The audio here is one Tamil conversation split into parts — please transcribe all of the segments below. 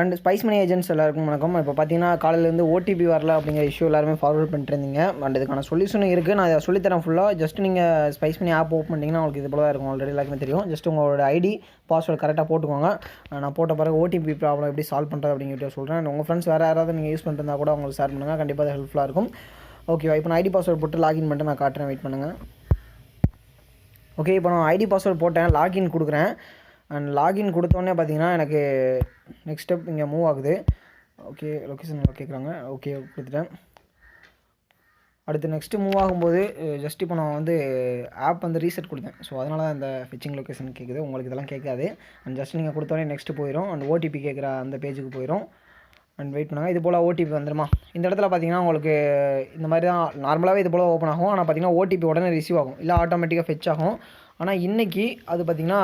அண்ட் ஸ்பைஸ் மணி ஏஜென்ட்ஸ் எல்லாருக்கும் வணக்கம். இப்போ பார்த்தீங்கன்னா காலையிலேருந்து ஓடிபி வரல அப்படிங்கிற இஷ்யூ எல்லாருமே ஃபார்வர்ட் பண்ணிட்டு இருந்தீங்க. அண்ட் இதுக்கான சொல்யூஷனும் இருக்குது. நான் அதை சொல்லித்தரேன் ஃபுல்லாக. ஜஸ்ட் நீங்கள் ஸ்பைஸ் மணி ஆப் ஓப்பன் பண்ணிங்கன்னா உங்களுக்கு இது போல தான் இருக்கும். ஆல்ரெடி எல்லாருக்குமே தெரியும். ஜஸ்ட் உங்களோட ஐடி பாஸ்வேர்டு கரெக்டாக போட்டுக்கோங்க. நான் போட்ட பிறகு ஓடிபி ப்ராப்ளம் எப்படி சால்வ் பண்ணுறது அப்படிங்கிற சொல்கிறேன். உங்கள் ஃப்ரெண்ட்ஸ் வேறு யாராவது நீங்கள் யூஸ் பண்ணிட்டு இருந்தால் கூட உங்களுக்கு ஷேர் பண்ணுங்கள். கண்டிப்பாக அது ஹெல்ப்ஃபுல்லாக இருக்கும். ஓகேவா? இப்போ நான் ஐடி பாஸ்வேர்டு போட்டு லாகின் பண்ணிட்டு நான் காட்டுறேன். வெயிட் பண்ணுங்கள். ஓகே, இப்போ நான் ஐடி பாஸ்வேர்டு போட்டேன், லாகின் கொடுக்குறேன். அண்ட் லாகின் கொடுத்தோடனே பார்த்தீங்கன்னா எனக்கு நெக்ஸ்ட் ஸ்டெப் இங்கே மூவ் ஆகுது. ஓகே, லொக்கேஷன் கேட்குறாங்க. ஓகே கொடுத்துட்டேன். அடுத்து நெக்ஸ்ட்டு மூவ் ஆகும்போது ஜஸ்ட் இப்போ நான் வந்து ஆப் வந்து ரீசெட் கொடுத்தேன். ஸோ அதனால தான் இந்த ஃபிச்சிங் லொக்கேஷன் கேட்குது. உங்களுக்கு இதெல்லாம் கேட்காது. அண்ட் ஜஸ்ட் நீங்கள் கொடுத்தோடனே நெக்ஸ்ட்டு போயிடும். அண்ட் ஓடிபி கேட்குற அந்த பேஜுக்கு போயிடும். அண்ட் வெயிட் பண்ணுங்கள். இது போல் ஓடிபி வந்துடுமா? இந்த இடத்துல பார்த்தீங்கன்னா உங்களுக்கு இந்த மாதிரி தான் நார்மலாகவே இது போல் ஓப்பன் ஆகும். ஆனால் பார்த்தீங்கன்னா ஓடிபி உடனே ரிசீவ் ஆகும், இல்லை ஆட்டோமேட்டிக்காக ஃபெச் ஆகும். ஆனால் இன்றைக்கி அது பார்த்திங்கன்னா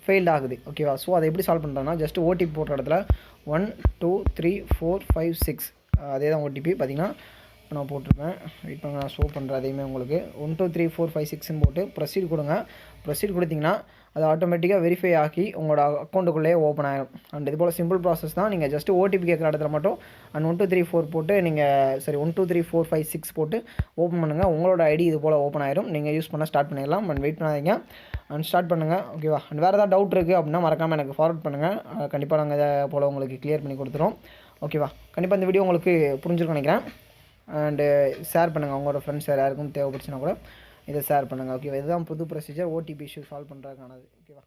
ஃபெயில்ட் ஆகுது. ஓகேவா? ஸோ அதை எப்படி சால்வ் பண்ணுறோன்னா ஜஸ்ட் ஓடிபி போட்ட இடத்துல 1 2 3 4 5 6 அதே தான் ஓடிபி பார்த்தீங்கன்னா நான் போட்டிருப்பேன். வெயிட் பண்ண நான் ஷோ பண்ணுறேன். அதையுமே உங்களுக்கு 1 2 3 4 5 6ன்னு போட்டு ப்ரொசீட் கொடுங்க. ப்ரொசீட் கொடுத்தீங்கன்னா அது ஆட்டோமேட்டிக்காக வெரிஃபை ஆகி உங்களோட அக்கௌண்ட்டுக்குள்ளேயே ஓப்பன் ஆகிடும். அண்ட் இது போல் சிம்பிள் ப்ராசஸ் தான். நீங்கள் ஜஸ்ட் ஓடிபி கேட்குற இடத்துல மட்டும் அண்ட் 1 2 3 4 போட்டு நீங்கள் 1 2 3 4 5 6 போட்டு ஓப்பன் பண்ணுங்கள். உங்களோட ஐடி இது போல் ஓப்பன் ஆயிடும். நீங்கள் யூஸ் பண்ண ஸ்டார்ட் பண்ணிடலாம். அண்ட் வெயிட் பண்ணாதீங்க, அண்ட் ஸ்டார்ட் பண்ணுங்கள். ஓகேவா? அண்ட் வேறு ஏதாவது டவுட் இருக்குது அப்படின்னா மறக்காமல் எனக்கு ஃபார்வர்ட் பண்ணுங்கள். கண்டிப்பாக நாங்கள் இதை போல் உங்களுக்கு கிளியர் பண்ணி கொடுத்துருவோம். ஓகேவா? கண்டிப்பாக இந்த வீடியோ உங்களுக்கு புரிஞ்சுருக்கும் நினைக்கிறேன். அண்டு ஷேர் பண்ணுங்கள். உங்களோட ஃப்ரெண்ட்ஸ் யாருக்கும் தேவைப்படுச்சுன்னா கூட இதை ஷேர் பண்ணுங்கள். ஓகேவா? இதுதான் புது ப்ரொசீஜர் ஓடிபி இஷ்யூ சால்வ் பண்ணுறதுக்கானது. ஓகேவா?